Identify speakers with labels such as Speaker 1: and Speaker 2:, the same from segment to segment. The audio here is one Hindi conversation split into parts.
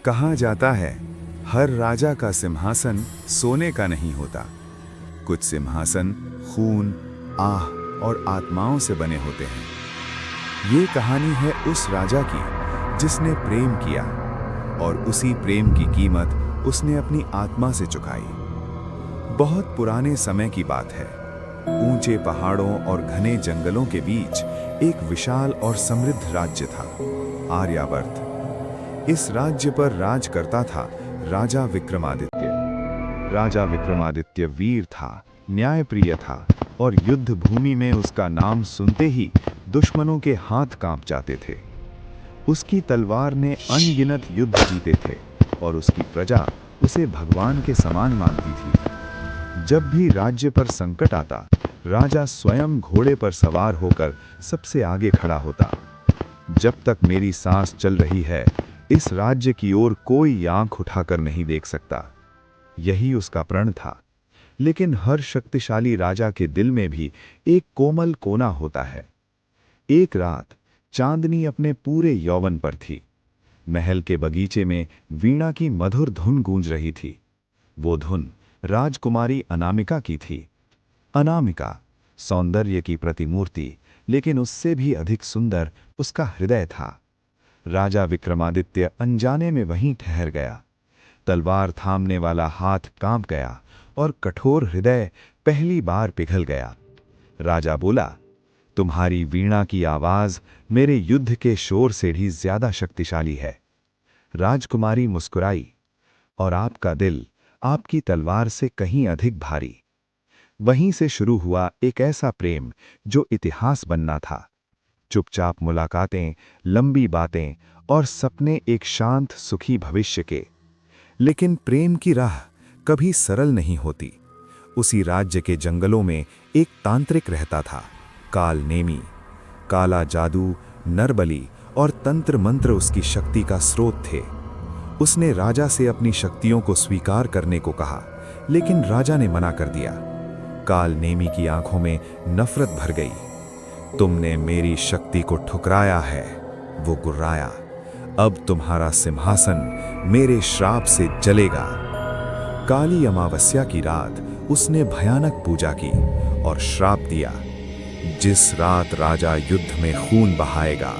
Speaker 1: कहा जाता है, हर राजा का सिंहासन सोने का नहीं होता। कुछ सिंहासन खून, आह और आत्माओं से बने होते हैं। ये कहानी है उस राजा की जिसने प्रेम किया और उसी प्रेम की कीमत उसने अपनी आत्मा से चुकाई। बहुत पुराने समय की बात है। ऊंचे पहाड़ों और घने जंगलों के बीच एक विशाल और समृद्ध राज्य था, आर्यावर्त। इस राज्य पर राज करता था राजा विक्रमादित्य। राजा विक्रमादित्य वीर था, न्यायप्रिय था और युद्ध भूमि में उसका नाम सुनते ही दुश्मनों के हाथ कांप जाते थे। उसकी तलवार ने अनगिनत युद्ध जीते थे और उसकी प्रजा उसे भगवान के समान मानती थी। जब भी राज्य पर संकट आता, राजा स्वयं घोड़े पर सवार होकर सबसे आगे खड़ा होता। जब तक मेरी सांस चल रही है, इस राज्य की ओर कोई आंख उठाकर नहीं देख सकता, यही उसका प्रण था। लेकिन हर शक्तिशाली राजा के दिल में भी एक कोमल कोना होता है। एक रात चांदनी अपने पूरे यौवन पर थी। महल के बगीचे में वीणा की मधुर धुन गूंज रही थी। वो धुन राजकुमारी अनामिका की थी। अनामिका सौंदर्य की प्रतिमूर्ति, लेकिन उससे भी अधिक सुंदर उसका हृदय था। राजा विक्रमादित्य अनजाने में वहीं ठहर गया। तलवार थामने वाला हाथ कांप गया और कठोर हृदय पहली बार पिघल गया। राजा बोला, तुम्हारी वीणा की आवाज मेरे युद्ध के शोर से भी ज्यादा शक्तिशाली है। राजकुमारी मुस्कुराई, और आपका दिल आपकी तलवार से कहीं अधिक भारी। वहीं से शुरू हुआ एक ऐसा प्रेम जो इतिहास बनना था। चुपचाप मुलाकातें, लंबी बातें और सपने एक शांत सुखी भविष्य के। लेकिन प्रेम की राह कभी सरल नहीं होती। उसी राज्य के जंगलों में एक तांत्रिक रहता था, काल नेमी। काला जादू, नरबली और तंत्र मंत्र उसकी शक्ति का स्रोत थे। उसने राजा से अपनी शक्तियों को स्वीकार करने को कहा, लेकिन राजा ने मना कर दिया। काल नेमी की आंखों में नफरत भर गई। तुमने मेरी शक्ति को ठुकराया है, वो गुर्राया। अब तुम्हारा सिंहासन मेरे श्राप से जलेगा। काली अमावस्या की रात उसने भयानक पूजा की और श्राप दिया, जिस रात राजा युद्ध में खून बहाएगा,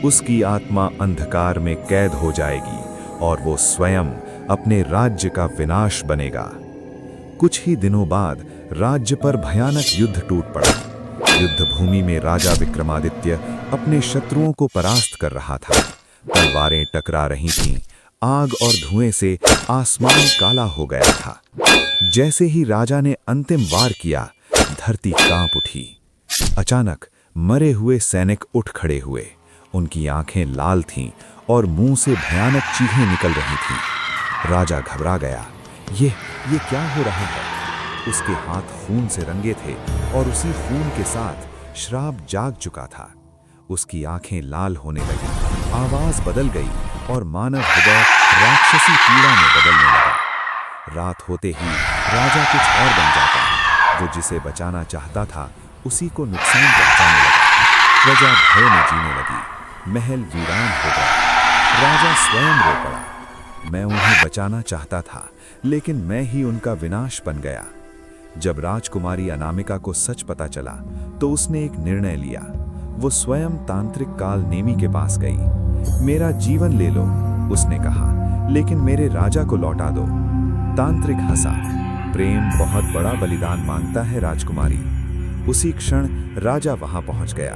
Speaker 1: उसकी आत्मा अंधकार में कैद हो जाएगी और वो स्वयं अपने राज्य का विनाश बनेगा। कुछ ही दिनों बाद राज्य पर भयानक युद्ध टूट पड़ा। युद्ध भूमि में राजा विक्रमादित्य अपने शत्रुओं को परास्त कर रहा था। तलवारें टकरा रही थीं, आग और धुएं से आसमान काला हो गया था। जैसे ही राजा ने अंतिम वार किया, धरती कांप उठी। अचानक मरे हुए सैनिक उठ खड़े हुए। उनकी आंखें लाल थीं और मुंह से भयानक चीखें निकल रही थीं। राजा घबरा गया। ये क्या हो रहा है? उसके हाथ खून से रंगे थे और उसी खून के साथ श्राप जाग चुका था। उसकी आंखें लाल होने लगी, आवाज बदल गई और मानव हृदय राक्षसी पीड़ा में बदलने लगा। रात होते ही राजा कुछ और बन जाता। वो जिसे बचाना चाहता था, उसी को नुकसान पहुंचाने लगा। प्रजा भय में जीने लगी। महल वीरान हो गया। राजा स्वयं रो पड़ा। मैं उन्हें बचाना चाहता था, लेकिन मैं ही उनका विनाश बन गया। जब राजकुमारी अनामिका को सच पता चला, तो उसने एक निर्णय लिया। वो स्वयं तांत्रिक काल नेमी के पास गई। मेरा जीवन ले लो, उसने कहा, लेकिन मेरे राजा को लौटा दो। तांत्रिक हंसा। प्रेम बहुत बड़ा बलिदान मांगता है राजकुमारी। उसी क्षण राजा वहां पहुंच गया।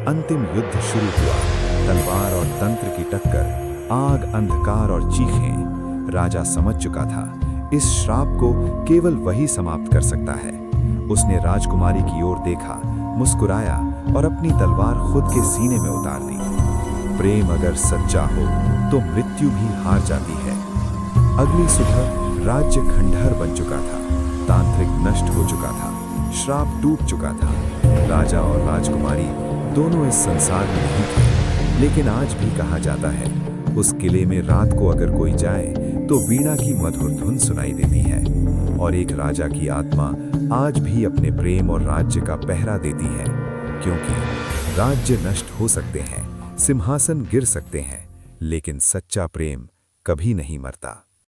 Speaker 1: अंतिम युद्ध शुरू हुआ। तलवार और तंत्र की टक्कर, आग, अंधकार और चीखें। राजा समझ चुका था, इस श्राप को केवल वही समाप्त कर सकता है। उसने राजकुमारी की ओर देखा, मुस्कुराया और अपनी तलवार खुद के सीने में उतार दी। प्रेम अगर सच्चा हो तो मृत्यु भी हार जाती है। अगली सुबह राज्य खंडहर बन चुका था। तांत्रिक नष्ट हो चुका था, श्राप टूट चुका था। राजा और राजकुमारी दोनों इस संसार में नहीं थे, लेकिन आज भी कहा जाता है, उस किले में रात को अगर कोई जाए तो वीणा की मधुर धुन सुनाई देती है और एक राजा की आत्मा आज भी अपने प्रेम और राज्य का पहरा देती है। क्योंकि राज्य नष्ट हो सकते हैं, सिंहासन गिर सकते हैं, लेकिन सच्चा प्रेम कभी नहीं मरता।